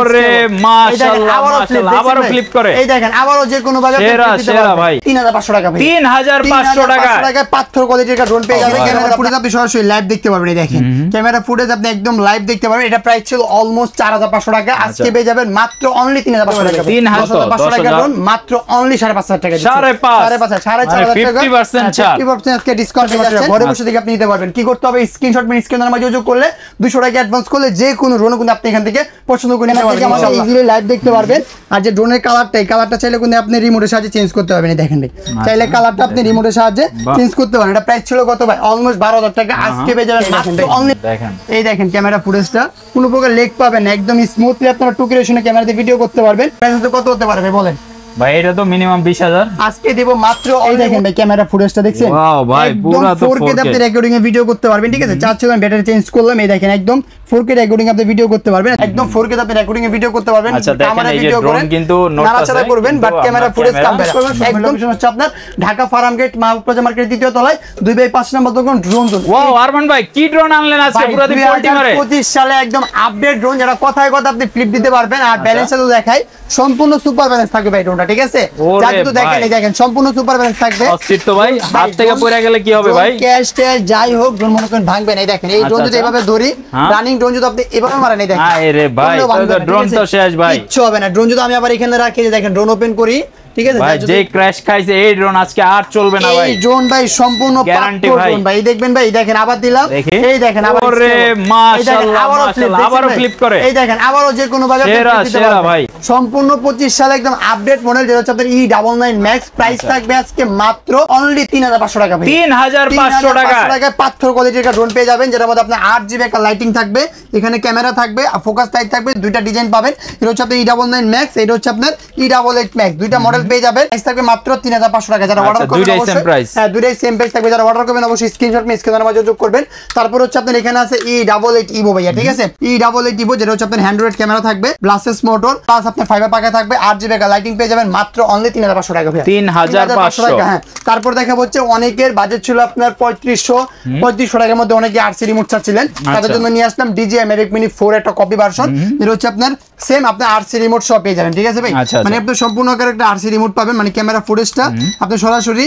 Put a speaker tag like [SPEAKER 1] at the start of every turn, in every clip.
[SPEAKER 1] ওরে মাশাআল্লাহ মাশাআল্লাহ আবারো ফ্লিপ করে এই দেখেন আবারো যে কোনো ভাবে সেরা ভাই 3500 টাকা ভাই 3500 টাকা পাথর কোয়ালিটির একটা ড্রোন পেয়ে যাবেন ক্যামেরা ফুটেজ আপনি সরাসরি লাইভ দেখতে পারবেন এই দেখেন ক্যামেরা ফুটেজ আপনি একদম লাইভ দেখতে পারবেন এটা প্রাইস ছিল অলমোস্ট 4500 টাকা আজকে পেয়ে যাবেন মাত্র অনলি 3500 টাকা 3500 টাকা ড্রোন মাত্র অনলি 5500 টাকা 4500 টাকা 50% ছাড় 50% আজকে ডিসকাউন্ট পেয়ে যাচ্ছেন ঘরে বসে থেকে আপনি নিতে পারবেন কি করতে হবে স্ক্রিনশট মেরে স্ক্রিনের মাঝে যোগ করলে 200 টাকা অ্যাডভান্স করলে যে কোনো ড্রোন কিন্তু আপনি এখান থেকে পছন্দ করে নিতে পারবেন মাশাআল্লাহ ইজিলি লাইভ দেখতে পারবেন আর যে ড্রোনের কালারটা এই কালারটা চাইলে কিন্তু আপনি রিমোটের সাহায্যে চেঞ্জ করতে পারবেন এই দেখেন চাইলে কালারটা আপনি রিমোটের সাহায্যে চেঞ্জ করতে পারেন এটা প্রাইস ছিল কত ভাই অলমোস্ট 12000 টাকা আজকে পেয়ে যাবেন মাত্র অনলি দেখেন এই দেখেন ক্যামেরা ফুটেজটা কোনো প্রকার লেগ পাবেন না একদম স্মুথলি আপনারা টুকিরেশনে ক্যামেরাতে ভিডিও করতে পারবেন প্রাইস কত হতে পারবে বলেন ভাই এটা তো মিনিমাম 20000 আজকে দেব মাত্র এই দেখেন ভাই ক্যামেরা ফুটেজটা দেখছেন ওয়াও ভাই পুরো তো 4K তে আপনি রেকর্ডিং এ ভিডিও করতে পারবেন ঠিক আছে চাচ্ছেন ব্যাটারি চেঞ্জ করলাম এই দেখেন একদম 4K রেকর্ডিং আপনি ভিডিও করতে পারবেন একদম 4K তে আপনি রেকর্ডিং এ ভিডিও করতে পারবেন ক্যামেরা ভিডিও করেন কিন্তু নাড়াচাড়া করবেন বাট ক্যামেরা ফুটেজ ক্যামেরা একদম হচ্ছে আপনার ঢাকা ফার্ম গেট মাহবুববাজার মার্কেটের দ্বিতীয় তলায় 2/5 নম্বর দোকান ড্রোন জোন ওয়াও আরমান ভাই কি ড্রোন আনলেন আজকে পুরো দি পোল্টি মারে 25 সালে একদম আপডেট ড্রোন যারা কথায় কথা আপনি ফ্লিপ দিতে পারবেন আর ব্যালেন্সও দেখাই সম্পূর্ণ সুপার ব্যালেন্স থাকবে ভাই ড্রোনটা ঠিক আছে কিন্তু দেখেন এই দেখেন সম্পূর্ণ সুপার ব্যালেন্স থাকবে অস্তিত্ব ভাই হাত থেকে পড়ে গেলে কি হবে ভাই ক্যাশ টেল যাই হোক ড্রোন মনে করেন ভাঙবে না এই দেখেন এই ড্রোন যদি এভাবে ধরি রানিং ড্রোন যদি আপনি এভাবে মারেন এই দেখেন আরে ভাই ড্রোন তো শেষ ভাই কিচ্ছু হবে না ড্রোন যদি আমি আবার এখানে রাখি যে দেখেন ড্রোন ওপেন করি ঠিক আছে ভাই যে ক্র্যাশ খাইছে এই ড্রোন আজকে আর চলবে না ভাই এই ড্রোন ভাই সম্পূর্ণ গ্যারান্টি ভাই ড্রোন ভাই দেখবেন ভাই দেখেন আবার দিলাম এই দেখেন আবার ওরে মাশাআল্লাহ মাশাআল্লাহ আবারো ফ্লিপ করে এই দেখেন আবারো যে কোনো ভাবে সেরা ভাই সম্পূর্ণ 25 সালে একদম আপডেট মডেল যেটা হচ্ছে আপনাদের E99 Max প্রাইস থাকবে আজকে মাত্র অনলি 3500 টাকা ভাই 3500 টাকা পাথর কোয়ালিটির একটা ড্রোন পেয়ে যাবেন যেটার মধ্যে আপনার 8GB একটা লাইটিং থাকবে এখানে ক্যামেরা থাকবে ফোকাস লাইট থাকবে দুইটা ডিজাইন পাবেন এটা হচ্ছে আপনাদের E99 Max এটা হচ্ছে আপনার E88 Max দুইটা মডেল পেয়ে যাবেন প্রাইস থাকবে মাত্র 3500 টাকা যারা অর্ডার করবেন অবশ্যই হ্যাঁ দুইটাই সেম প্রাইস থাকবে যারা অর্ডার করবেন অবশ্যই স্ক্রিনশট নিয়ে স্ক্রিনের মাঝে যোগ করবেন তারপর হচ্ছে আপনাদের এখানে আছে E88 Evo ভাইয়া ঠিক আছে E88 Evo যেটা হচ্ছে আপনাদের হ্যান্ড্রয়েড ক্যামেরা থাকবে ব্লাসেস মোটর প্লাস আপনার ফাইবার পাকা থাকবে 8GB লাইটিং পেয়ে যাবেন মাত্র অনলি 3500 টাকা ভাইয়া 3500 টাকা হ্যাঁ তারপর দেখা হচ্ছে অনেকের বাজেট ছিল আপনার 3500 টাকার মধ্যে অনেকে RC রিমোট চাচ্ছিলেন তাদের জন্য নিয়ে আসলাম DJI Mavic Mini 4 একটা কপি ভার্সন যেটা হচ্ছে আপনার সেম আপনি RC রিমোট সব পেয়ে যাবেন ঠিক আছে ভাই মানে আপনি সম্পূর্ণ আকারে একটা RC রিমোট পাবেন মানে ক্যামেরা ফুটেজটা আপনি সরাসরি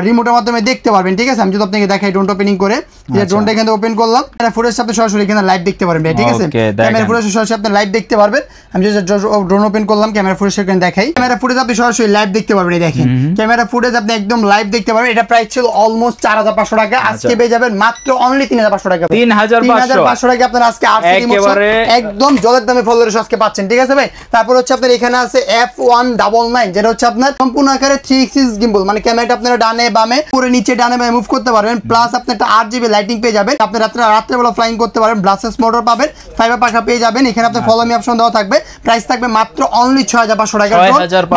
[SPEAKER 1] রিমোটের মাধ্যমে দেখতে পারবেন ঠিক আছে আমি যদি আপনাকে দেখাই ড্রোন ওপেনিং করে যে ড্রোনটা এখানে ওপেন করলাম ক্যামেরা ফুটেজটা আপনি সরাসরি এখানে লাইভ দেখতে পারবেন ভাই ঠিক আছে ক্যামেরা ফুটেজ সরাসরি আপনি লাইভ দেখতে পারবেন আমি যদি ড্রোন ওপেন করলাম ক্যামেরা ফুটেজ এখানে দেখাই ক্যামেরা ফুটেজ আপনি সরাসরি লাইভ দেখতে পারবেন এই দেখেন ক্যামেরা ফুটেজ আপনি একদম লাইভ দেখতে পারবেন এটা প্রাইস ছিল অলমোস্ট 4500 টাকা আজকে পেয়ে যাবেন মাত্র অনলি 3500 টাকা 3500 টাকা আপনারা আজকে RC রিমোট একদম জলের দামে ফলোয়ার আজকে পাচ্ছেন ঠিক আছে ভাই তারপর হচ্ছে আপনার এখানে আছে F199 যেটা হচ্ছে আপনার সম্পূর্ণ আকারে 3 axis gimbal মানে ক্যামেরাটা আপনারা ডানে বামে পুরো নিচে ডানে বামে মুভ করতে পারবেন প্লাস আপনি একটা 8GB লাইটিং পেয়ে যাবেন আপনি রাত্রে বেলা ফ্লাইং করতে পারবেন ব্লাসেস মোটর পাবেন ফাইবার পাখা পেয়ে যাবেন এখানে আপনার ফলো মি অপশন দেওয়া থাকবে প্রাইস থাকবে মাত্র অনলি 6500 টাকা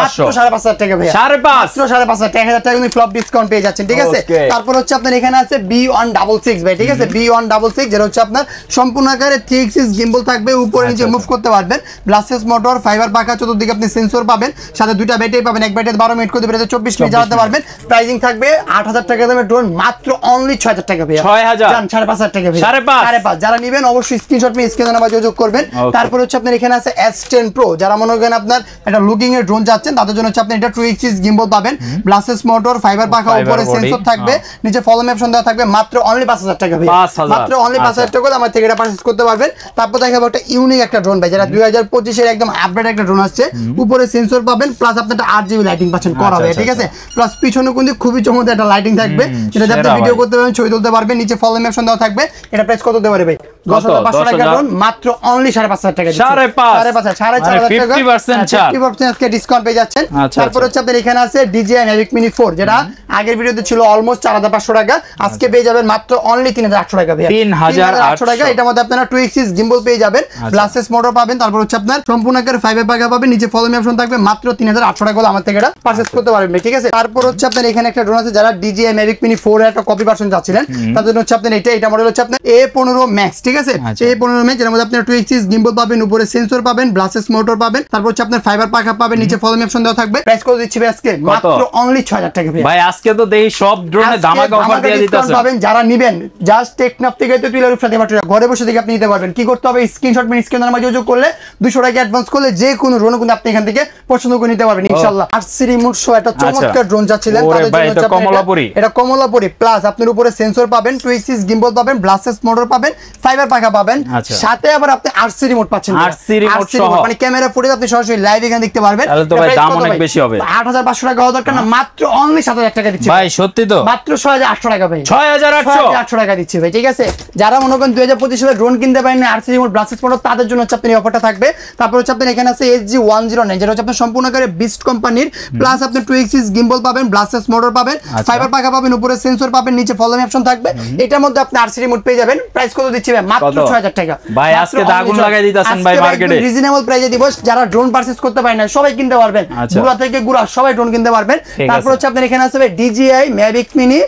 [SPEAKER 1] মাত্র 5500 টাকা ভাই 5500 টাকা 1000 টাকা আপনি ফ্লপ ডিসকাউন্ট পেয়ে যাচ্ছেন ঠিক আছে তারপর হচ্ছে আপনার এখানে আছে B166 ভাই ঠিক আছে B166 যেটা হচ্ছে আপনার সম্পূর্ণ আকারে 3 axis gimbal থাকবে উপরে নিচে মুভ করতে পারবেন ব্লাসেস মোটর ফাইবার পাখা চতুর্দিকে আপনি সেন্সর পাবেন সাথে দুইটা ব্যাটারি পাবেন এক ব্যাটারিতে 12 মিনিট করতে পারে 24 মিনিট চালাতে পারবেন প্রাইসিং থাকবে 8000 টাকা দামের ড্রোন মাত্র অনলি 6000 টাকা ভাই 6000 জান 5500 টাকা ভাই 5500 যারা নেবেন অবশ্যই স্ক্রিনশট নিয়ে স্ক্রিনে নাম্বার যোগাযোগ করবেন তারপর হচ্ছে আপনার এখানে আছে S10 Pro যারা মনে করেন আপনার একটা লুকিং এর ড্রোন যাচ্ছেন তাদের জন্য হচ্ছে আপনি এটা 2 axis gimbal পাবেন ব্লাসেস মোটর ফাইবার পাখা উপরে সেন্সর থাকবে নিচে ফলো মি অপশন দেওয়া থাকবে মাত্র অনলি 5000 টাকা ভাই মাত্র অনলি 5000 টাকা আমার থেকে এটা পারচেজ করতে পারবেন তারপর দেখাবো একটা ইউনিক একটা ড্রোন ভাই যারা 2025 এর একদম আপডেট একটা ড্রোন আসছে উপরে সেন্সর পাবেন প্লাস আপনি একটা 8GB লাইটিং পাচ্ছেন করা হবে ঠিক আছে প্লাস পিছনে কিন্তু খুবই চমৎকার একটা লাইটিং থাকবে যেটা আপনি ভিডিও করতে পারবেন ছবি তুলতে পারবেন নিচে ফলো মি অপশন দেওয়া থাকবে এটা প্রাইস কত দিতে পারে ভাই 10500 টাকা ড্রোন মাত্র অনলি 5500 টাকা 4500 টাকা 50% ছাড় 50% আজকে ডিসকাউন্ট পেয়ে যাচ্ছেন তারপর হচ্ছে আপনাদের এখানে আছে DJI Mavic Mini 4 যেটা আগের ভিডিওতে ছিল অলমোস্ট 4500 টাকা আজকে পেয়ে যাবেন মাত্র অনলি 3800 টাকা ভাই 3800 টাকা এটার মধ্যে আপনারা 2 axis gimbal পেয়ে যাবেন ব্লাসেস মোটর পাবেন তারপর হচ্ছে আপনার সম্পূর্ণ আকারে ফাইবার পাখা পাবেন নিচে ফলো মি অপশন থাকবে মাত্র 3800 টাকা হলে আমার থেকে এটা পারচেজ করতে পারবেন ঠিক আছে তারপর হচ্ছে আপনার এখানে একটা ড্রোন আছে যারা DJI Mavic Mini 4 এর একটা কপি ভার্সন যাচ্ছিলেন তাদের জন্য হচ্ছে আপনার এটা মডেল হচ্ছে আপনার A15 Max ঠিক আছে। এই 15 mAh এর মধ্যে আপনারা 2 axis gimbal পাবেন, উপরে সেন্সর পাবেন, ব্লাসেস মোটর পাবেন, তারপর হচ্ছে আপনার ফাইবার পাখা পাবেন, নিচে ফলোমি অপশন দেওয়া থাকবে। প্রাইস কত দিচ্ছি ভাই আজকে? মাত্র অনলি 6000 টাকা ভাই।
[SPEAKER 2] ভাই আজকে তো দেই সব ড্রোনে ধামাকা অফার দিয়ে দিতেছে
[SPEAKER 1] পাবেন। যারা নেবেন জাস্ট টেকনাফ থেকে তো তুইলার উপরে দেবা ঘরে বসে থেকে আপনি নিতে পারবেন। কি করতে হবে? স্ক্রিনশট মেরে স্ক্রিন নাম্বার যোগাযোগ করলে 200 টাকা অ্যাডভান্স করলে যে কোনো ড্রোন কিন্তু আপনি এখান থেকে পছন্দ করে নিতে পারবেন ইনশাআল্লাহ। আরসি রিমোট শো একটা চমৎকার ড্রোন যাচ্ছিলেন তাদের জন্য হচ্ছে
[SPEAKER 2] কমলাপুরি।
[SPEAKER 1] এটা কমলাপুরি প্লাস আপনার উপরে সেন্সর পাবেন, 2 axis gimbal পাবেন, ব্লাসেস মোটর পাবেন, ফাইবার পাখা পাবেন, সাথে আবার আপনি আরসি রিমোট পাচ্ছেন।
[SPEAKER 2] আরসি রিমোট সহ
[SPEAKER 1] মানে ক্যামেরা ফুটেজ আপনি সরাসরি লাইভ এখানে দেখতে পারবেন।
[SPEAKER 2] তাহলে তো ভাই দাম অনেক বেশি হবে।
[SPEAKER 1] 8500 টাকা হওয়া দরকার না, মাত্র অনলি 7000 টাকা দিচ্ছি
[SPEAKER 2] ভাই। সত্যি তো?
[SPEAKER 1] মাত্র 6800 টাকা ভাই।
[SPEAKER 2] 6800
[SPEAKER 1] টাকা দিচ্ছি ভাই, ঠিক আছে। যারা মনে করেন 2025 সালে ড্রোন কিনতে পারেন না, আরসি রিমোট ব্লাসেস মোটর, তাদের জন্য হচ্ছে আপনার এই অফারটা থাকবে। তারপর হচ্ছে আপনার এখানে আছে SG109 যেটা হচ্ছে আপনার সম্পূর্ণ করে বিস্ট কোম্পানির, প্লাস আপনি 2 axis gimbal পাবেন, ব্লাসেস মোটর পাবেন, ফাইবার পাখা পাবেন, উপরে সেন্সর পাবেন, নিচে ফলোমি অপশন থাকবে। এটার মধ্যে আপনি আরসি রিমোট পেয়ে যাবেন। প্রাইস কত দিচ্ছি ভাই? মাত্র 6000 টাকা
[SPEAKER 2] ভাই। আজকে আগুন লাগাই দিতেছেন ভাই মার্কেটে।
[SPEAKER 1] রিজনেবল প্রাইসে দিব। যারা ড্রোন পারচেজ করতে পারেন না সবাই কিনতে পারবেন, গুড়া থেকে গুড়া সবাই ড্রোন কিনতে পারবেন। তারপর হচ্ছে আপনার এখানে আছে ভাই DJI Mavic Mini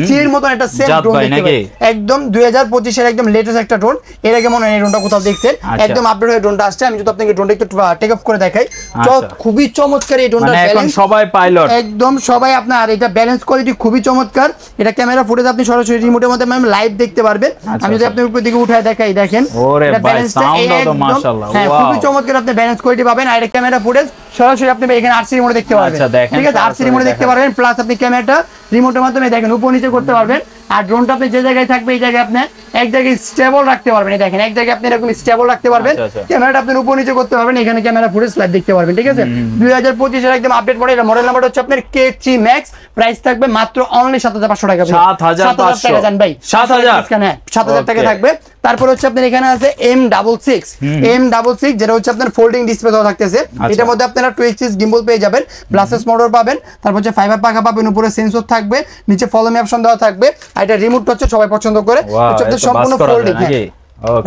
[SPEAKER 1] 3 এর মতন একটা সেম ড্রোন দেখতে পাবেন, একদম 2025 এর একদম লেটেস্ট একটা ড্রোন। এর আগে মনে হয় এই ড্রোনটা কোথাও দেখছেন, একদম আপডেট হয়ে ড্রোনটা আসছে। আমি যদি আপনাকে ড্রোনটা একটু টেক অফ করে দেখাই, খুবই চমৎকার এই ড্রোনটা।
[SPEAKER 2] এখন সবাই পাইলট,
[SPEAKER 1] একদম সবাই আপনার এটা ব্যালেন্স কোয়ালিটি খুবই চমৎকার। এটা ক্যামেরা ফুটেজ আপনি সরাসরি রিমোটের মধ্যে লাইভ দেখতে পারবেন। আমি যদি আপনার উপর দিকে উঠায় দেখাই, দেখেন
[SPEAKER 2] এটা ব্যালেন্সটা একদম মাশাআল্লাহ,
[SPEAKER 1] হ্যাঁ খুবই চমৎকার। আপনি ব্যালেন্স কোয়ালিটি পাবেন। আর এটা ক্যামেরা ফুটেজ সরাসরি আপনি এখানে আরসি রিমোটে দেখতে পারবেন, ঠিক আছে। আরসি রিমোটে দেখতে পারবেন, প্লাস আপনি ক্যামেরাটা রিমোটের মাধ্যমে দেখেন উপর নিচে করতে পারবেন। আর ড্রোনটা আপনি যে জায়গায় থাকবে এই জায়গায় আপনি এক জায়গায় স্টেবল রাখতে পারবেন। এই দেখেন এক জায়গায় আপনি এরকম স্টেবল রাখতে পারবেন। ক্যামেরাটা আপনি উপর নিচে করতে পারবেন, এখানে ক্যামেরা ফুটেজ লাইভ দেখতে পারবেন, ঠিক আছে। 2025 এর একদম আপডেট মডেল। মডেল নাম্বার হচ্ছে আপনার K3 Max। প্রাইস থাকবে মাত্র অনলি 7500 টাকা।
[SPEAKER 2] 7500
[SPEAKER 1] টাকা জান ভাই।
[SPEAKER 2] 7000
[SPEAKER 1] হ্যাঁ 7000 টাকা থাকবে। তারপর হচ্ছে আপনার এখানে আছে M66 যেটা হচ্ছে আপনার ফোল্ডিং ডিসপ্লে দেওয়া থাকতেছে। এটার মধ্যে আপনারা 2 axis gimbal পেয়ে যাবেন, ব্লাসেস মোটর পাবেন, তারপর হচ্ছে ফাইবার পাখা পাবেন, উপরে সেন্সর থাকবে, নিচে ফলোমি অপশন দেওয়া থাকবে। আর এটা রিমোট হচ্ছে সবাই পছন্দ করে, হচ্ছে সম্পূর্ণ ফোল্ডিং।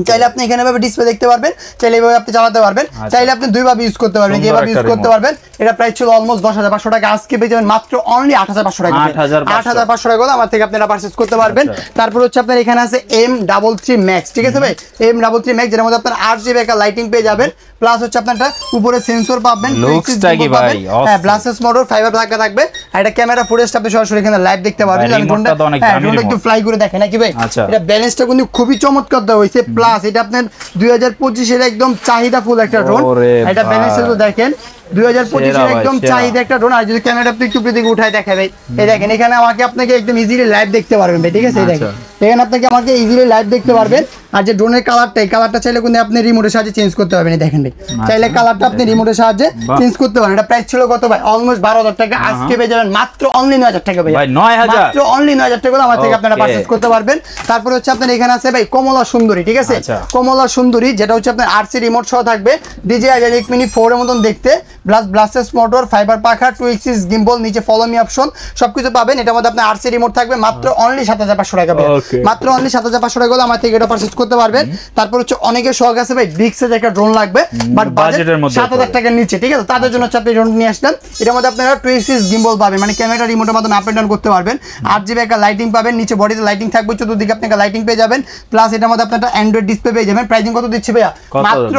[SPEAKER 1] চাইলে আপনি এখানে ভাবে ডিসপ্লে দেখতে পারবেন, চাইলে এভাবে আপনি চালাতে পারবেন, চাইলে আপনি দুই ভাবে ইউজ করতে পারবেন, যেভাবে ইউজ করতে পারবেন। এটা প্রাইস ছিল অলমোস্ট 10500 টাকা, আজকে পেয়ে যাবেন মাত্র অনলি 8500 টাকা। 8500 টাকা করে আমার থেকে আপনারা পারচেজ করতে পারবেন। তারপর হচ্ছে আপনার এখানে আছে M33 Max, ঠিক আছে ভাই। M33 Max যেটার মধ্যে আপনার 8GB একটা লাইটিং পেয়ে যাবেন, প্লাস হচ্ছে আপনারটা উপরে সেন্সর পাবেন, হ্যাঁ ব্লাসেস মোটর, ফাইবার পাখা থাকবে। আর এটা ক্যামেরা ফুটেজটা আপনি সরাসরি এখানে লাইভ দেখতে পারবেন। আমি ড্রোনটা একটু ফ্লাই করে দেখেন নাকি ভাই। এটা ব্যালেন্সটা কিন্তু খুবই চমৎকার দেওয়া হয়েছে, প্লাস এটা আপনার 2025 এর একদম চাহিদা ফুল একটা ড্রোন। এটা ব্যালেন্সটা তো দেখেন 2025 এর একদম চাহিদা একটা ড্রোন। আর যদি ক্যামেরা আপনি একটু দিকে উঠায় দেখাই, এই দেখেন এখানে আমাকে আপনাকে একদম ইজিলি লাইভ দেখতে পারবেন ভাই, ঠিক আছে। এই দেখেন এখানে আপনাকে আমাকে ইজিলি লাইভ দেখতে পারবেন। আর যে ড্রোনের কালারটা, এই কালারটা চাইলে কিন্তু আপনি রিমোটের সাহায্যে চেঞ্জ করতে পারবেন। এই দেখেন চাইলে কালারটা আপনি রিমোটের সাহায্যে চেঞ্জ করতে পারেন। এটা প্রাইস ছিল কত ভাই? অলমোস্ট 12000 টাকা। আজকে পেয়ে যাবেন মাত্র অনলি 9000 টাকা ভাই।
[SPEAKER 2] 9000
[SPEAKER 1] মাত্র অনলি 9000 টাকা আমার থেকে আপনারা পারচেজ করতে পারবেন। তারপর হচ্ছে আপনার এখানে আছে ভাই কমলা সুন্দরী, ঠিক আছে। কমলা সুন্দরী যেটা হচ্ছে আপনার আরসি রিমোট সহ থাকবে, DJI Mavic Mini 4 এর মতন দেখতে, প্লাস ব্লাসেস মোটর, ফাইবার পাখা, 2 axis gimbal, নিচে ফলোমি অপশন সবকিছু পাবেন। এটার মধ্যে আপনার আরসি রিমোট থাকবে মাত্র অনলি 7500 টাকা ভাই। মাত্র অনলি 7500 টাকা আমার থেকে এটা পারচেজ করতে পারবেন। তারপর হচ্ছে অনেকের শখ আছে ভাই বিগ সাইজ একটা ড্রোন লাগবে, বাট বাজেটের মধ্যে 7000 টাকার নিচে, ঠিক আছে। তাদের জন্য হচ্ছে আপনি ড্রোন নিয়ে আসলেন। এটার মধ্যে আপনারা 2 axis gimbal পাবেন, মানে ক্যামেরা রিমোটের মাধ্যমে আপ এন্ড ডাউন করতে পারবেন। 8GB একটা লাইটিং পাবেন, নিচে বডিতে লাইটিং থাকবে, চতুর্দিকে আপনি একটা লাইটিং পেয়ে যাবেন, প্লাস এটার মধ্যে আপনি একটা অ্যান্ড্রয়েড ডিসপ্লে পেয়ে যাবেন। প্রাইসিং কত দিচ্ছি ভাইয়া? মাত্র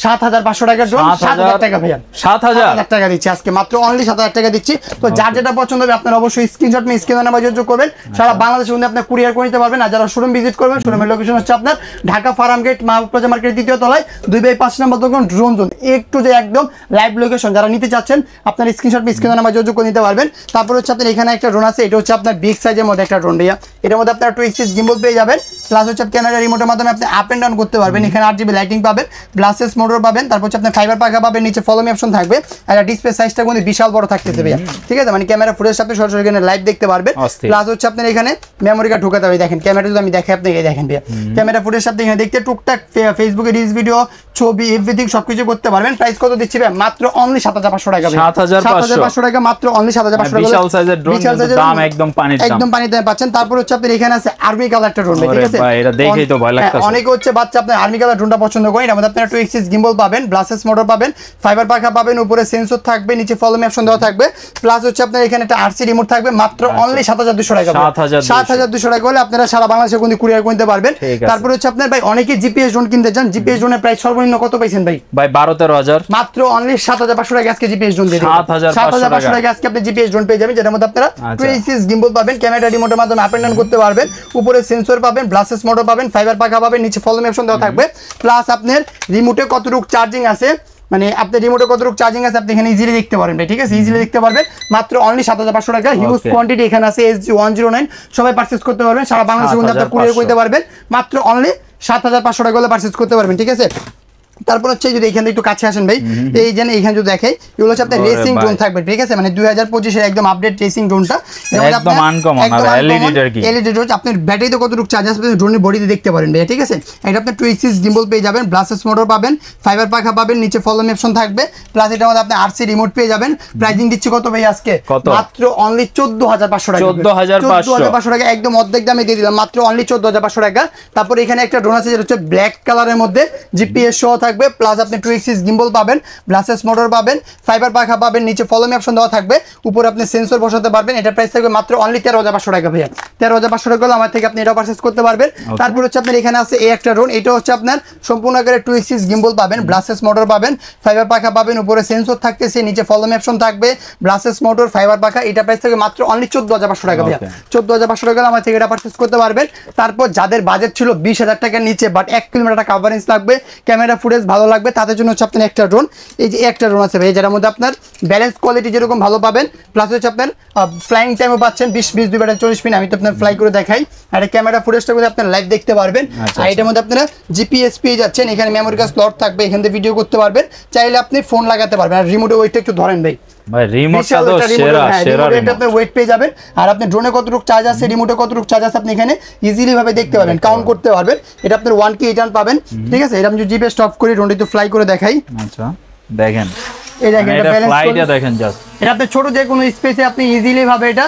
[SPEAKER 1] 7500 টাকার ড্রোন, 7000 টাকা ভাইয়া। 7000 টাকা দিচ্ছি আজকে, মাত্র অনলি 7000 টাকা দিচ্ছি। তো যার যেটা পছন্দ হবে আপনারা অবশ্যই স্ক্রিনশট নিয়ে স্ক্রিনে নাম্বার যোগাযোগ করবেন। সারা বাংলাদেশে মধ্যে আপনি কুরিয়ার করে নিতে পারবেন। আর যারা শোরুম ভিজিট করবেন, শোরুমের লোকেশন হচ্ছে আপনার ঢাকা ফার্ম গেট মাহবুব মার্কেট 3য় তলায় 2/5 নম্বর দোকান ড্রোন জোন। একটু যে একদম লাইভ লোকেশন, যারা নিতে চাচ্ছেন আপনার স্ক্রিনশট নিয়ে স্ক্রিনে নাম্বার যোগাযোগ করে নিতে পারবেন। তারপর হচ্ছে আপনার এখানে একটা ড্রোন আছে, এটা হচ্ছে আপনার বিগ সাইজের মধ্যে একটা ড্রোন ভাইয়া। এটার মধ্যে আপনার 2 axis gimbal পেয়ে যাবেন, প্লাস হচ্ছে ক্যামেরা রিমোটের মাধ্যমে আপনি আপ এন্ড ডাউন করতে পারবেন। এখানে 8GB লাইটিং পাবেন, ব্লাসেস মোটর পাবেন, তারপর হচ্ছে আপনার ফাইবার পাখা পাবেন, নিচে ফলোমি অপশন থাকবে। আর ডিসপ্লে সাইজটা কিন্তু বিশাল বড় থাকতেছে ভাইয়া, ঠিক আছে। মানে ক্যামেরা ফুটেজ আপনি সরাসরি এখানে লাইভ দেখতে পারবেন। প্লাস হচ্ছে আপনার এখানে মেমোরি কার্ড ঢোকাতে হবে। দেখেন ক্যামেরা যদি আমি দেখাই আপনাকে, দেখেন ভাইয়া ক্যামেরা ফুটেজ আপনি এখানে দেখতে টুকটাক ফেসবুকে রিলস ভিডিও, ছবি এভরিথিং সবকিছু করতে পারবেন। প্রাইস কত দিচ্ছি ভাই? মাত্র অনলি 7500 টাকা। 7500 টাকা, মাত্র অনলি 7500 টাকা।
[SPEAKER 2] বিশাল সাইজের ড্রোন, দাম একদম পানির দাম,
[SPEAKER 1] একদম পানিতে পাচ্ছেন। তারপর হচ্ছে আপনার এখানে আছে আর্মি কালার একটা ড্রোন, ঠিক আছে
[SPEAKER 2] ভাই এটা দেখেই তো ভয় লাগতেছে।
[SPEAKER 1] অনেকে হচ্ছে বাচ্চা আপনার আর্মি কালার ড্রোনটা পছন্দ করেন। এর মধ্যে আপনারা 2 এক্সিস গিম্বল পাবেন, ব্লাসেস মোটর পাবেন, ফাইবার পাখা পাবেন, উপরে সেন্সর থাকবে, নিচে ফলোমি অপশন দেওয়া থাকবে, প্লাস হচ্ছে আপনার এখানে একটা আরসি রিমোট থাকবে। মাত্র অনলি 7200 টাকা। 7200 টাকা হলে আপনারা সারা বাংলাদেশে কোন কুরিয়ার কিনতে পারবেন। তারপর হচ্ছে আপনার ভাই অনেকে জিপিএস ড্রোন কিনতে চান, জিপিএস ড্রোনের প্রাইস সর্বনিম্ন কত পাইছেন ভাই?
[SPEAKER 2] ভাই 12-13,000,
[SPEAKER 1] মাত্র অনলি 7500 টাকা আজকে জিপিএস ড্রোন দিয়ে দিবেন। 7500 টাকা আজকে আপনি জিপিএস ড্রোন পেয়ে যাবেন, যেটার মধ্যে আপনারা 2 এক্সিস গিম্বল পাবেন, ক্যামেরা রিমোটের মাধ্যমে আপ এন্ড ডাউন করতে পারবেন, উপরে সেন্সর পাবেন, ব্লাসেস মোটর পাবেন, ফাইবার পাখা পাবেন, নিচে ফলোমি অপশন দেওয়া থাকবে, প্লাস আপনার রিমোটে কতটুকু চার্জিং আছে, মানে আপনি রিমোটে কতটুকু চার্জিং আছে আপনি এখানে ইজিলি দেখতে পারবেন ভাই, ঠিক আছে? ইজিলি দেখতে পারবেন। মাত্র অনলি 7500 টাকা। হিউজ কোয়ান্টিটি এখানে আছে, SG109 সবাই পারচেজ করতে পারবেন, সারা বাংলাদেশে কিন্তু আপনি কুরিয়ার করতে পারবেন। মাত্র অনলি 7500 টাকা হলে পারচেজ করতে পারবেন, ঠিক আছে? তারপর হচ্ছে যদি এখানে একটু কাছে আসেন ভাই, এই যে এখানে যদি দেখাই, এগুলো হচ্ছে আপনার রেসিং ড্রোন থাকবে, ঠিক আছে? মানে 2025 এর একদম আপডেট রেসিং ড্রোনটা,
[SPEAKER 2] একদম আনকমন আর এলইডি আর কি।
[SPEAKER 1] এলইডি ড্রোন আপনার ব্যাটারিতে কতটুকু চার্জ আসবে ড্রোনের বডিতে দেখতে পারেন ভাই, ঠিক আছে? এটা আপনি 2 এক্সিস গিম্বল পেয়ে যাবেন, ব্লাসেস মোটর পাবেন, ফাইবার পাখা পাবেন, নিচে ফলোমি অপশন থাকবে, প্লাস এটার মধ্যে আপনি আরসি রিমোট পেয়ে যাবেন। প্রাইসিং দিচ্ছি কত ভাই আজকে? মাত্র অনলি 14500 টাকা। 14500 টাকা একদম অর্ধেক দামে দিয়ে দিলাম, মাত্র অনলি 14500 টাকা। তারপর এখানে একটা ড্রোন আছে যেটা হচ্ছে ব্ল্যাক কালারের মধ্যে, জিপিএস সহ থাকবে, প্লাস আপনি 2 এক্সিস গিম্বল পাবেন, ব্লাসেস মোটর পাবেন, ফাইবার পাখা পাবেন, নিচে ফলোমি অপশন দেওয়া থাকবে, উপরে আপনি সেন্সর বসাতে পারবেন। এটা প্রাইস থাকবে মাত্র অনলি 13500 টাকা ভাইয়া। 13500 টাকা হলে আমার থেকে আপনি এটা পারচেজ করতে পারবেন। তারপর হচ্ছে আপনার এখানে আছে এই একটা ড্রোন, এটা হচ্ছে আপনার সম্পূর্ণ আকারে 2 এক্সিস গিম্বল পাবেন, ব্লাসেস মোটর পাবেন, ফাইবার পাখা পাবেন, উপরে সেন্সর থাকতেছে, নিচে ফলোমি অপশন থাকবে, ব্লাসেস মোটর, ফাইবার পাখা। এটা প্রাইস থাকবে মাত্র অনলি 14500 টাকা ভাইয়া। 14500 টাকা আমার থেকে এটা পারচেজ করতে পারবেন। তারপর যাদের বাজেট ছিল 20000 টাকার নিচে, বাট 1 কিলোমিটার কভারেজ লাগবে, ক্যামেরা ফুটেজ ভালো লাগবে, তাদের জন্য হচ্ছে আপনার একটা ড্রোন, এই যে একটা ড্রোন আছে ভাই, যেটার মধ্যে আপনার ব্যালেন্স কোয়ালিটি যেরকম ভালো পাবেন, প্লাস হচ্ছে আপনার ফ্লাইং টাইমও পাচ্ছেন 20 2 বেলা 40 মিনিট। আমি তো আপনার ফ্লাই করে দেখাই, আর ক্যামেরা ফুটেজটা করে আপনার লাইভ দেখতে পারবেন। আর এটার মধ্যে আপনারা জিপিএস পেয়ে যাচ্ছেন, এখানে মেমোরি কার্ড স্লট থাকবে, এখান থেকে ভিডিও করতে পারবেন, চাইলে আপনি ফোন লাগাতে পারবেন। আর রিমোটের ওয়েটটা একটু ধরেন ভাই,
[SPEAKER 2] ভাই রিমোটটা তো সেরা সেরা রিমোট,
[SPEAKER 1] আপনি ওয়েট পেয়ে যাবেন। আর আপনি ড্রোনে কতটুকু চার্জ আছে, রিমোটে কতটুকু চার্জ আছে, আপনি এখানে ইজিলি ভাবে দেখতে পারবেন, কাউন্ট করতে পারবেন। এটা আপনার 1K রিটার্ন পাবেন, ঠিক আছে? এটা আমি যদি জিপিএস স্টপ করি, ড্রোনটা একটু ফ্লাই করে দেখাই।
[SPEAKER 2] আচ্ছা দেখেন,
[SPEAKER 1] এই দেখেন এটা
[SPEAKER 2] ফ্লাইটা দেখেন, জাস্ট
[SPEAKER 1] এটা আপনি ছোট যে কোনো স্পেসে আপনি ইজিলি ভাবে এটা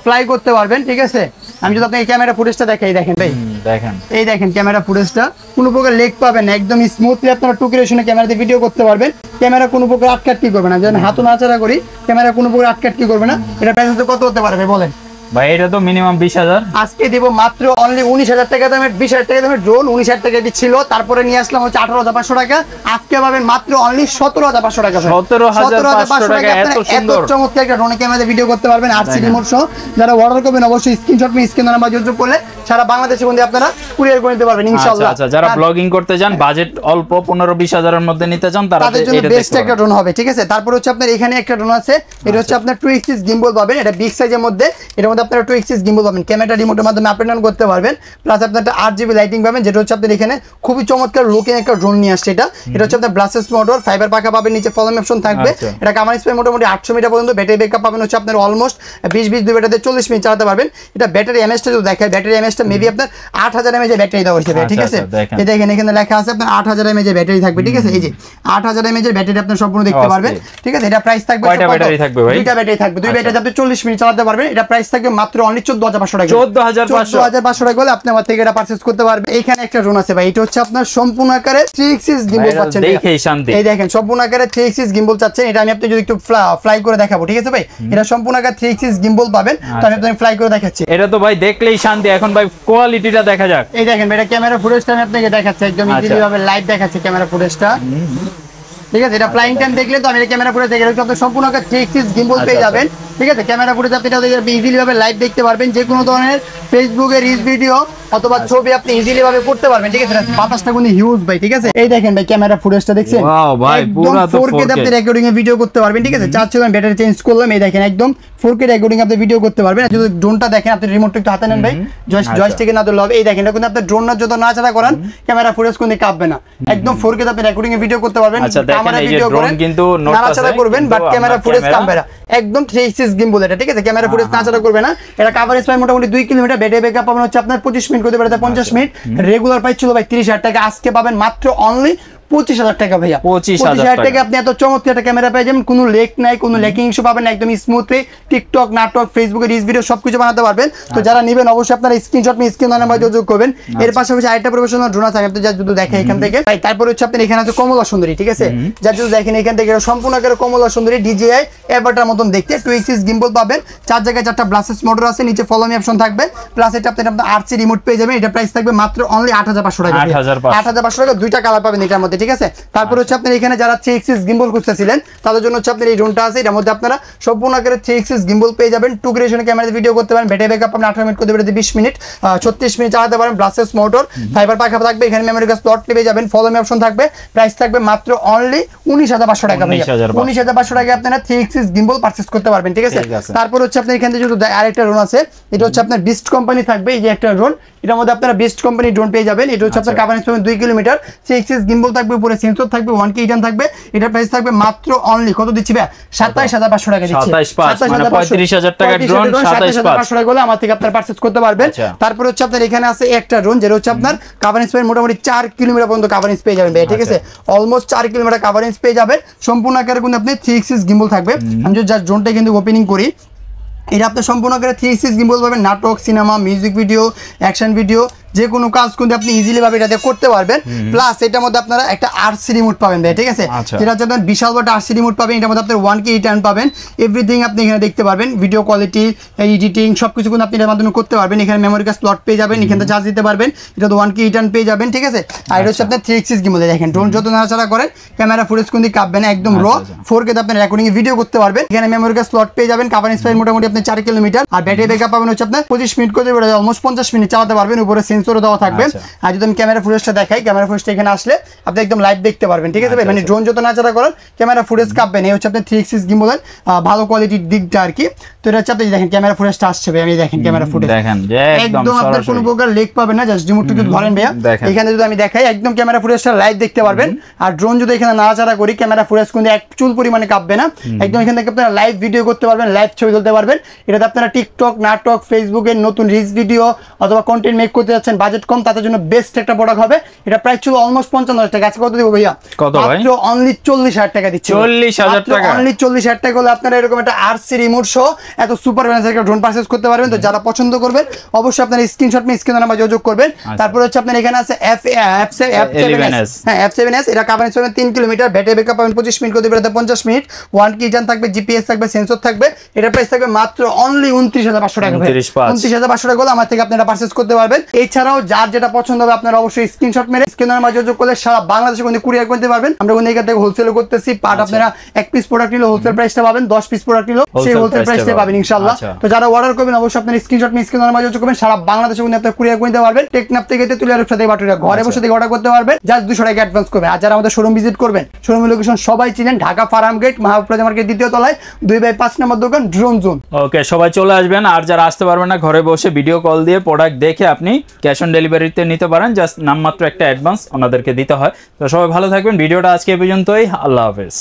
[SPEAKER 1] ফ্লাই করতে পারবেন, ঠিক আছে? আমি যদি আপনাকে ক্যামেরা ফুটেজটা দেখাই, দেখেন ভাই,
[SPEAKER 2] দেখেন
[SPEAKER 1] এই দেখেন ক্যামেরা ফুটেজটা, কোনো প্রকার লেগ পাবেন না, একদম স্মুথলি আপনারা টুকিরেশনে ক্যামেরাতে ভিডিও করতে পারবেন। ক্যামেরা কোনো প্রকার আটকাটকি করবে না, যেন হাতও নাড়াচাড়া করি, ক্যামেরা কোনো প্রকার আটকাটকি করবে না। এটা প্রাইস কত হতে পারবে বলেন
[SPEAKER 2] ভাই? এটা তো মিনিমাম 20000।
[SPEAKER 1] আজকে দিব মাত্র অনলি 19000 টাকা দামের, 20000 টাকা দামের ড্রোন। 19000 টাকা ছিল, তারপরে নিয়ে আসলাম হচ্ছে 18500 টাকা। আজকে পাবেন মাত্র অনলি 17500 টাকা।
[SPEAKER 2] 17500 টাকা এত সুন্দর
[SPEAKER 1] চমৎকার একটা ড্রোনে ক্যামেরা ভিডিও করতে পারবেন, আরসি রিমোট সহ। যারা অর্ডার করবেন অবশ্যই স্ক্রিনশট নিয়ে স্ক্রিন নাম্বার যোগাযোগ করলে সারা বাংলাদেশে কিন্তু আপনারা কুরিয়ার করে নিতে পারবেন ইনশাআল্লাহ।
[SPEAKER 2] আচ্ছা, যারা ব্লগিং করতে চান, বাজেট অল্প 15-20 এর মধ্যে নিতে চান,
[SPEAKER 1] তাদের জন্য বেস্ট একটা ড্রোন হবে, ঠিক আছে? তারপর হচ্ছে আপনার এখানে একটা ড্রোন আছে, এটা হচ্ছে আপনার 2 এক্সিস গিম্বল পাবেন, এটা বিগ সাইজের মধ্যে। এর মধ্যে আপনারা 2 এক্সিস গিম্বল পাবেন, ক্যামেরা রিমোটের মাধ্যমে আপ এন্ড ডাউন করতে পারবেন, প্লাস আপনার একটা 8GB লাইটিং পাবেন, যেটা হচ্ছে আপনার এখানে খুবই চমৎকার লুকিং একটা ড্রোন নিয়ে আসছে। এটা হচ্ছে আপনার ব্লাসেস মোটর, ফাইবার পাখা পাবেন, নিচে ফলোমি অপশন থাকবে। এটা কামার স্পিড মোটামুটি 800 মিটার পর্যন্ত ব্যাটারি ব্যাকআপ পাবেন হচ্ছে আপনার অলমোস্ট 20 2 ব্যাটারিতে 40 মিনিট চালাতে পারবেন। এটা ব্যাটারি এমএএসটা যদি দেখায়, ব্যাটারি এমএএসটা মেবি আপনার 8000 mAh ব্যাটারি দেওয়া হয়েছে, ঠিক আছে? এই দেখেন এখানে লেখা আছে আপনার 8000 mAh ব্যাটারি থাকবে, ঠিক আছে? এই যে 8000 mAh ব্যাটারি আপনি সম্পূর্ণ দেখতে পারবেন, ঠিক আছে? এটা প্রাইস থাকবে,
[SPEAKER 2] কয়টা ব্যাটারি থাকবে ভাই?
[SPEAKER 1] দুইটা ব্যাটারি থাকবে, দুই ব্যাটারিতে আপনি 40 মিনিট চালাতে পারবেন। এটা প্রাইস থাকবে মাত্র অনলি 14500 টাকা। 14500 টাকা হলে আপনি আমার থেকে এটা পারচেজ করতে পারবেন। এখানে একটা ড্রোন আছে ভাই, এটা হচ্ছে আপনার সম্পূর্ণ আকারে 3 এক্সিস গিম্বল পাচ্ছেন,
[SPEAKER 2] দেখেই শান্তি।
[SPEAKER 1] এই দেখেন সম্পূর্ণ আকারে 3 এক্সিস গিম্বল চাচ্ছেন, এটা আমি আপনাকে যদি একটু ফ্লাই করে দেখাবো, ঠিক আছে ভাই? এটা সম্পূর্ণ আকারে 3 এক্সিস গিম্বল পাবেন, তো আমি আপনাকে ফ্লাই করে দেখাচ্ছি।
[SPEAKER 2] এটা তো ভাই দেখলেই শান্তি। এখন ভাই কোয়ালিটিটা দেখা যাক।
[SPEAKER 1] এই দেখেন ভাই, এটা ক্যামেরা ফুটেজটা আমি আপনাকে দেখাচ্ছি, একদম ইজিলি ভাবে লাইভ দেখাচ্ছি ক্যামেরা ফুটেজটা, ঠিক আছে? এটা ফ্লাইং টাইম দেখলে তো আমি এটা ক্যামেরা ফুটেজ দেখে আপনি সম্পূর্ণ আকারে 3 এক্সিস গিম্বল পেয়ে যাবেন, ঠিক আছে? ক্যামেরা ফুটেজ আপনি এটা ইজিলি ভাবে লাইভ দেখতে পারবেন, যে কোনো ধরনের ফেসবুকে রিলস ভিডিও অথবা ছবি আপনি ইজিলি ভাবে করতে পারবেন, ঠিক আছে? বাতাসটা কিন্তু হিউজ ভাই, ঠিক আছে? এই দেখেন ভাই ক্যামেরা ফুটেজটা দেখছেন,
[SPEAKER 2] ওয়াও ভাই, পুরো তো
[SPEAKER 1] 4K তে আপনি রেকর্ডিং এ ভিডিও করতে পারবেন, ঠিক আছে? চাচ্ছিলাম ব্যাটারি চেঞ্জ করলাম, এই দেখেন একদম 4K রেকর্ডিং আপনি ভিডিও করতে পারবেন। যদি ড্রোনটা দেখেন, আপনি রিমোটটা একটু হাতে নেন ভাই, জয়স্টিকে না ধরলে হবে। এই দেখেন এটা কিন্তু আপনি ড্রোনটা যত নাড়াচাড়া করেন ক্যামেরা ফুটেজ কিন্তু কাঁপবে না, একদম 4K তে আপনি রেকর্ডিং এ ভিডিও করতে পারবেন।
[SPEAKER 2] ক্যামেরা ভিডিও করেন কিন্তু
[SPEAKER 1] নাড়াচাড়া করবেন, বাট ক্যামেরা ফুটেজ কাঁপবে না, একদম 3 এক্সিস গিম্বল এটা, ঠিক আছে? ক্যামেরা ফুটেজ নাড়াচাড়া করবে না। এটা কভারেজ পায় মোটামুটি 2 কিলোমিটার, ব্যাটারি ব্যাকআপ পাবেন হচ্ছে আপনার 25 মিনিট করতে পারে 50 মিনিট। রেগুলার প্রাইস ছিল ভাই 30000 টাকা, আজকে পাবেন মাত্র অনলি 25,000 টাকা ভাইয়া।
[SPEAKER 2] 25,000
[SPEAKER 1] টাকা আপনি এত চমৎকার একটা ক্যামেরা পেয়ে যাবেন, কোনো লেক নাই, কোনো লেকিং ইস্যু পাবেন না, একদম স্মুথলি টিকটক, নাটক, ফেসবুকে রিলস ভিডিও সবকিছু বানাতে পারবেন। তো যারা নেবেন অবশ্যই আপনারা স্ক্রিনশট নিয়ে স্ক্রিন নাম্বার যোগাযোগ করবেন। এর পাশাপাশি আরেকটা প্রফেশনাল ড্রোন আছে, আপনি যা যদি দেখেন এখান থেকে। তারপর হচ্ছে আপনি এখানে আছে কমলা সুন্দরী, ঠিক আছে, যা যদি দেখেন এখান থেকে সম্পূর্ণ করে কমলা সুন্দরী DJI এভারটার মতন দেখতে 2 axis গিম্বল পাবেন, 4 জায়গায় 4টা ব্লাসেস মোটর আছে, নিচে ফলো মি অপশন থাকবে, প্লাস এটা আপনি RC রিমোট পেয়ে যাবেন। এটা প্রাইস থাকবে মাত্র অনলি 8,500 টাকা। 8,500 টাকা, দুইটা কালার পাবেন এটার মধ্যে, ঠিক আছে। তারপর হচ্ছে আপনার এখানে যারা 3 axis গিম্বল খুঁজতেছিলেন তাদের জন্য হচ্ছে আপনার এই ড্রোনটা আছে, এর মধ্যে আপনারা সম্পূর্ণ করে 3 axis গিম্বল পেয়ে যাবেন। 2 রেজোলিউশন ক্যামেরাতে ভিডিও করতে পারেন, ব্যাটারি ব্যাকআপ আপনি 18 মিনিট করতে পারেন, 20 মিনিট 36 মিনিট চালাতে পারেন, ব্লাসেস মোটর, ফাইবার পাখা থাকবে, এখানে মেমরি কার্ড স্লট পেয়ে যাবেন, ফলো মি অপশন থাকবে। প্রাইস থাকবে মাত্র অনলি 19,500 টাকা। 19,500 টাকা আপনারা 3 axis গিম্বল পারচেজ করতে পারবেন, ঠিক আছে। তারপর হচ্ছে আপনার এখানে যদি আরেকটা ড্রোন আছে, এটা হচ্ছে আপনার বিস্ট কোম্পানি থাকবে, এই যে একটা ড্রোন, এটার মধ্যে আপনারা বেস্ট কোম্পানি ড্রোন পেয়ে যাবেন। এটা হচ্ছে আপনার কাভারেজ পাবেন 2 কিলোমিটার, 3 axis গিম্বল থাকবে, উপরে সেন্সর থাকবে, 1K রিটার্ন থাকবে। এটা প্রাইস থাকবে মাত্র অনলি কত দিচ্ছি ভাই? 27,500 টাকা দিচ্ছি।
[SPEAKER 2] 35,000 টাকা ড্রোন,
[SPEAKER 1] 27,500 টাকা হলে আমার থেকে আপনারা পারচেজ করতে পারবেন। তারপর হচ্ছে আপনার এখানে আছে একটা ড্রোন, যেটা হচ্ছে আপনার কাভারেজ পাবেন মোটামুটি 4 কিলোমিটার পর্যন্ত কাভারেজ পেয়ে যাবেন ভাই, ঠিক আছে। অলমোস্ট 4 কিলোমিটার কাভারেজ পেয়ে যাবেন, সম্পূর্ণ আকারে কিন্তু আপনি 3 axis গিম্বল থাকবে। আমি যদি জাস্ট ড্রোনটা কিন্তু ওপেনিং করি, এটা আপনি সম্পূর্ণ করে 3 axis গিম্বল পাবেন, নাটক, cinema, music video, action video, যে কোনো কাজ কিন্তু আপনি ইজিলি ভাবে এটাতে করতে পারবেন। প্লাস এটার মধ্যে আপনারা একটা RC রিমোট পাবেন ভাই, ঠিক আছে, যেটা হচ্ছে আপনার বিশাল বড় RC রিমোট পাবেন। এটার মধ্যে আপনার 1K রিটার্ন পাবেন, এভরিথিং আপনি এখানে দেখতে পারবেন, ভিডিও কোয়ালিটি, এডিটিং সবকিছু কিন্তু আপনি এর মাধ্যমে করতে পারবেন। এখানে মেমরি কার্ড স্লট পেয়ে যাবেন, এখানে চার্জ দিতে পারবেন, এটা তো 1K রিটার্ন পেয়ে যাবেন, ঠিক আছে। আর এটা হচ্ছে আপনার 3 axis গিম্বল, দেখেন ড্রোন যত নাড়াচাড়া করেন ক্যামেরা ফুটেজ কিন্তু কাঁপবে না, একদম র 4K তে আপনি রেকর্ডিং এ ভিডিও করতে পারবেন। এখানে মেমরি কার্ড স্লট পেয়ে যাবেন, কাভারেজ স্পাইড মোটামুটি আপনি 4 কিলোমিটার, আর ব্যাটারি ব্যাকআপ পাবেন হচ্ছে আপনার 25 মিনিট করে অলমোস্ট 50 মিনিট চালাতে পারবেন, উপরে সেন্সরও দেওয়া থাকবে। আর যদি আমি ক্যামেরা ফুটেজটা দেখাই, ক্যামেরা ফুটেজটা এখানে আসলে আপনি একদম লাইভ দেখতে পারবেন, ঠিক আছে ভাই, মানে ড্রোন যত নাড়াচাড়া করেন ক্যামেরা ফুটেজ কাঁপবেন। এই হচ্ছে আপনার 3 axis গিম্বলের ভালো কোয়ালিটির দিকটা আর কি। তো এটা হচ্ছে আপনি দেখেন ক্যামেরা ফুটেজটা আসছে ভাই, আমি দেখেন ক্যামেরা ফুটেজ
[SPEAKER 2] দেখেন যে
[SPEAKER 1] একদম আপনার কোনো প্রকার লেগ পাবেন না, জাস্ট রিমোটটা যদি ধরেন ভাইয়া, এখানে যদি আমি দেখাই একদম ক্যামেরা ফুটেজটা লাইভ দেখতে পারবেন। আর ড্রোন যদি এখানে নাড়াচাড়া করি ক্যামেরা ফুটেজ কিন্তু এক চুল পরিমাণে কাঁপবে না, একদম এখান থেকে আপনারা লাইভ ভিডিও করতে পারবেন, লাইভ ছবি তুলতে পারবেন। এটাতে আপনারা টিকটক, নাটক, ফেসবুকের নতুন রিলস ভিডিও অথবা কন্টেন্ট মেক করতে যাচ্ছেন, বাজেট কম, তাদের জন্য বেস্ট একটা প্রোডাক্ট হবে। এটা প্রাইস ছিল অলমোস্ট 55,000 টাকা, আজকে কত দিব ভাইয়া?
[SPEAKER 2] কত ভাই?
[SPEAKER 1] মাত্র অনলি 40,000 টাকা দিচ্ছি।
[SPEAKER 2] 40,000 টাকা,
[SPEAKER 1] অনলি 40,000 টাকা হলে আপনারা এরকম একটা RC রিমোট সহ এত সুপার ব্যালেন্সের একটা ড্রোন পারচেজ করতে পারবেন। তো যারা পছন্দ করবেন অবশ্যই আপনারা স্ক্রিনশট নিয়ে স্ক্রিনে নাম্বার যোগাযোগ করবেন। তারপর হচ্ছে আপনার এখানে আছে F7S, হ্যাঁ F7S, এটা কাভারেজ পাবেন 3 কিলোমিটার, ব্যাটারি ব্যাকআপ পাবেন 25 মিনিট করতে পারবেন, 50 মিনিট, 1K রিটার্ন থাকবে, GPS থাকবে, সেন্সর থাকবে। এটা প্রাইস থাকবে মাত্র অনলি 29,500 টাকা। 29,500 টাকা হলে আমার থেকে আপনারা পারচেজ করতে পারবেন। এছাড়াও যার যেটা পছন্দ হবে আপনারা অবশ্যই স্ক্রিনশট মেরে স্ক্রিনে নাম্বার যোগাযোগ করলে সারা বাংলাদেশে কিন্তু কুরিয়ার করতে পারবেন। আমরা কিন্তু এখান থেকে হোলসেল করতেছি, পার্ট আপনারা 1 পিস প্রোডাক্ট নিলে হোলসেল প্রাইসটা পাবেন, 10 পিস প্রোডাক্ট নিলে সেই হোলসেল প্রাইসটা পাবেন ইনশাআল্লাহ। তো যারা অর্ডার করবেন অবশ্যই আপনারা স্ক্রিনশট নিয়ে স্ক্রিনে নাম্বার যোগাযোগ করবেন, সারা বাংলাদেশে কিন্তু আপনারা কুরিয়ার করতে পারবেন। টেকনাফ থেকে তেতুলিয়ার সাথে বাটুরিয়া ঘরে বসে থেকে অর্ডার করতে পারবেন, জাস্ট 200 টাকা অ্যাডভান্স করবেন। আর যারা আমাদের শোরুম ভিজিট করবেন, শোরুমের লোকেশন সবাই চিনেন, ঢাকা ফার্ম গেট, মাহবুব মার্কেট 2য় তলায় 2/5 নম্বর দোকান, ড্রোন জোন।
[SPEAKER 2] ওকে, সবাই চলে আসবেন। আর যারা আসতে পারবেন না, ঘরে বসে ভিডিও কল দিয়ে প্রোডাক্ট দেখে আপনি ক্যাশ অন ডেলিভারিতে নিতে পারেন, জাস্ট নামমাত্র একটা অ্যাডভান্স ওনাদেরকে দিতে হয়। তো সবাই ভালো থাকবেন, ভিডিওটা আজকে এই পর্যন্তই, আল্লাহ হাফেজ।